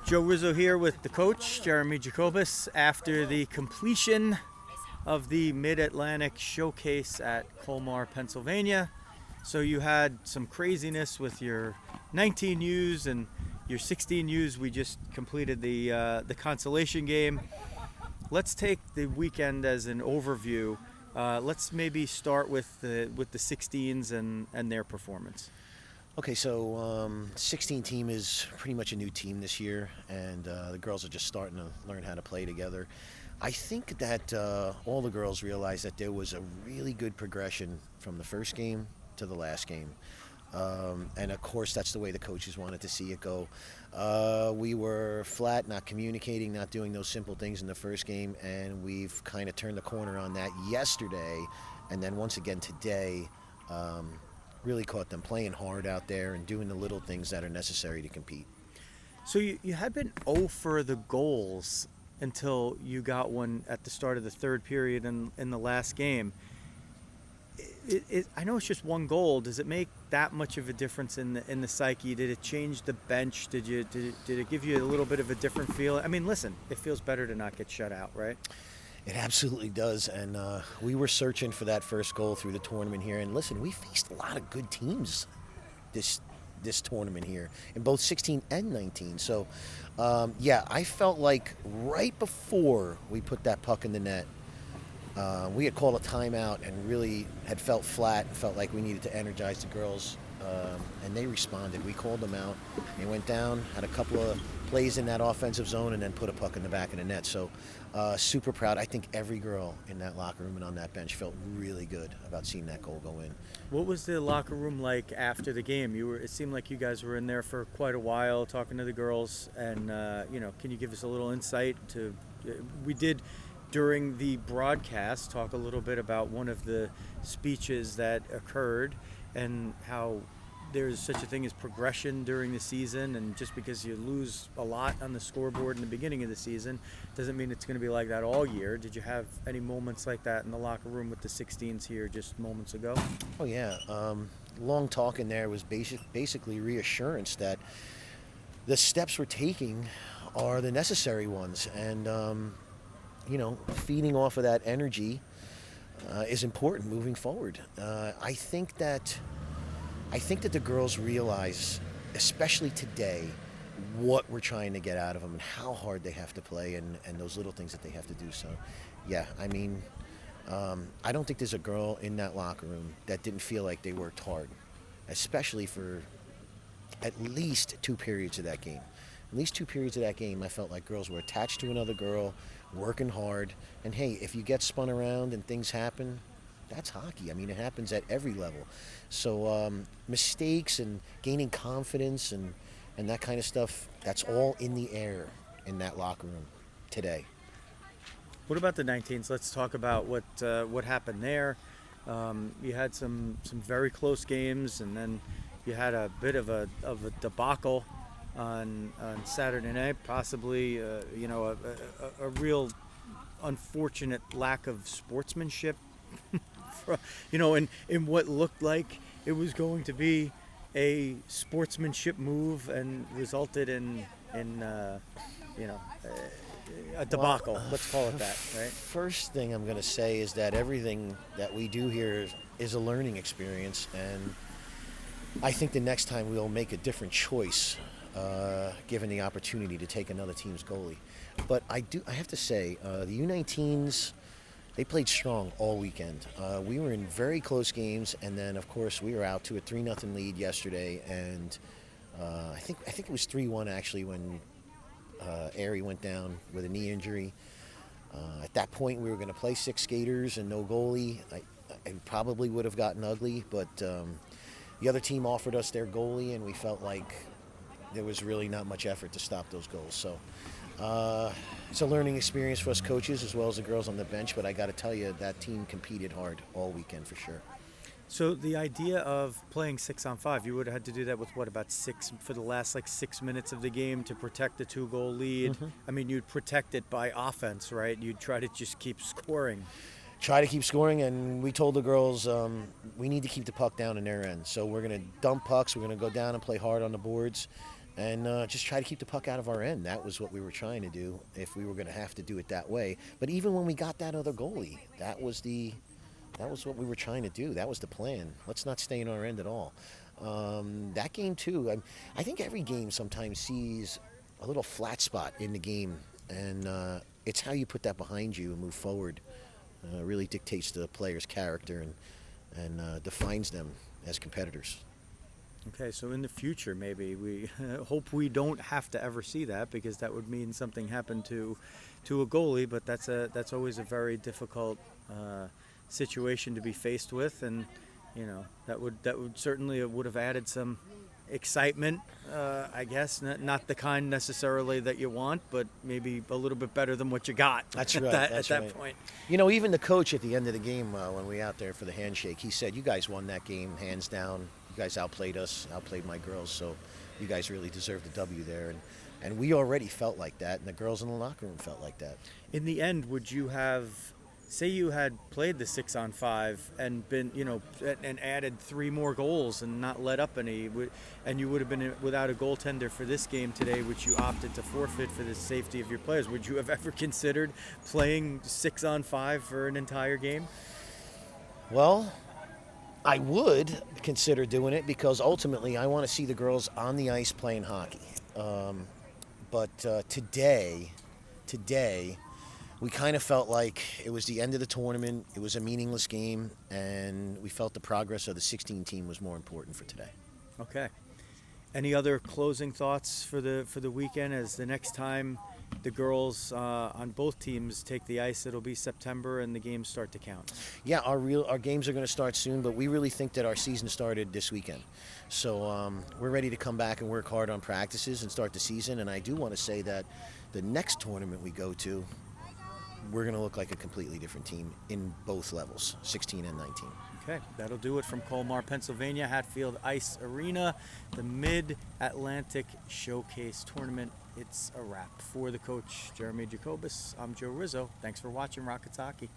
Joe Rizzo here with the coach, Jeremy Jacobus, after the completion of the Mid-Atlantic Showcase at Colmar, Pennsylvania. So you had some craziness with your 19Us and your 16Us. We just completed the consolation game. Let's take the weekend as an overview. Let's maybe start with the 16s and their performance. Okay, so 16 team is pretty much a new team this year, and the girls are just starting to learn how to play together. I think that all the girls realized that there was a really good progression from the first game to the last game. And of course, that's the way the coaches wanted to see it go. We were flat, not communicating, not doing those simple things in the first game, and we've kind of turned the corner on that yesterday, and then once again today. Really caught them playing hard out there and doing the little things that are necessary to compete. So you had been 0 for the goals until you got one at the start of the third period in the last game. I know it's just one goal. Does it make that much of a difference in the psyche? Did it change the bench? Did it give you a little bit of a different feel? I mean, listen, it feels better to not get shut out, right? It absolutely does, and we were searching for that first goal through the tournament here. And listen, we faced a lot of good teams this tournament here in both 16 and 19. So, I felt like right before we put that puck in the net, we had called a timeout and really had felt flat and felt like we needed to energize the girls, and they responded. We called them out. They went down, had a couple of plays in that offensive zone, and then put a puck in the back of the net. So super proud. I think every girl in that locker room and on that bench felt really good about seeing that goal go in. What was the locker room like after the game? It seemed like you guys were in there for quite a while talking to the girls, and can you give us a little insight to? We did during the broadcast talk a little bit about one of the speeches that occurred and how there's such a thing as progression during the season, and just because you lose a lot on the scoreboard in the beginning of the season doesn't mean it's going to be like that all year. Did you have any moments like that in the locker room with the 16s here just moments ago? Oh yeah, long talk in there was basically reassurance that the steps we're taking are the necessary ones, and feeding off of that energy is important moving forward. I think that the girls realize, especially today, what we're trying to get out of them and how hard they have to play, and those little things that they have to do. So, yeah, I mean, I don't think there's a girl in that locker room that didn't feel like they worked hard, especially for at least 2 periods of that game. At least 2 periods of that game, I felt like girls were attached to another girl, working hard. And hey, if you get spun around and things happen, that's hockey. I mean, it happens at every level. So mistakes and gaining confidence and that kind of stuff, that's all in the air in that locker room today. What about the 19s? Let's talk about what happened there. You had some very close games, and then you had a bit of a debacle on Saturday night, possibly a real unfortunate lack of sportsmanship. In what looked like it was going to be a sportsmanship move and resulted in a debacle. Let's call it that, right? First thing I'm going to say is that everything that we do here is a learning experience, and I think the next time we'll make a different choice, given the opportunity to take another team's goalie. But I have to say, the U19s, they played strong all weekend. We were in very close games, and then of course we were out to a 3-0 lead yesterday, and I think it was 3-1 actually when Aerie went down with a knee injury. At that point, we were going to play 6 skaters and no goalie. I probably would have gotten ugly, but the other team offered us their goalie, and we felt like there was really not much effort to stop those goals. So it's a learning experience for us coaches as well as the girls on the bench, but I got to tell you, that team competed hard all weekend for sure. So the idea of playing 6-on-5, you would have had to do that with about 6 for the last 6 minutes of the game to protect the 2-goal lead. Mm-hmm. I mean, you'd protect it by offense, right? You'd try to just keep scoring. Try to keep scoring, and we told the girls we need to keep the puck down in their end. So we're going to dump pucks. We're going to go down and play hard on the boards. and just try to keep the puck out of our end. That was what we were trying to do if we were going to have to do it that way. But even when we got that other goalie, that was what we were trying to do. That was the plan. Let's not stay in our end at all. That game too, I think every game sometimes sees a little flat spot in the game, and it's how you put that behind you and move forward. Really dictates the player's character and defines them as competitors. Okay, so in the future, maybe we hope we don't have to ever see that, because that would mean something happened to a goalie. But that's always a very difficult situation to be faced with, and that would certainly would have added some excitement, I guess. Not the kind necessarily that you want, but maybe a little bit better than what you got. That's right. At that point. Even the coach at the end of the game, when we were out there for the handshake, he said, "You guys won that game hands down. You guys outplayed us, outplayed my girls, so you guys really deserve the W there." And we already felt like that, and the girls in the locker room felt like that. In the end, would you have, say you had played the 6-on-5 and been, and added 3 more goals and not let up any, and you would have been without a goaltender for this game today, which you opted to forfeit for the safety of your players, would you have ever considered playing 6-on-5 for an entire game? Well, I would consider doing it because ultimately I want to see the girls on the ice playing hockey. But today, we kind of felt like it was the end of the tournament. It was a meaningless game, and we felt the progress of the 16 team was more important for today. Okay. Any other closing thoughts for the weekend? As the next time the girls on both teams take the ice, it'll be September, and the games start to count. Yeah, our games are going to start soon, but we really think that our season started this weekend. So we're ready to come back and work hard on practices and start the season. And I do want to say that the next tournament we go to, we're going to look like a completely different team in both levels, 16 and 19. Okay, that'll do it from Colmar, Pennsylvania, Hatfield Ice Arena, the Mid-Atlantic Showcase Tournament. It's a wrap. For the coach, Jeremy Jacobus, I'm Joe Rizzo. Thanks for watching Rockets Hockey.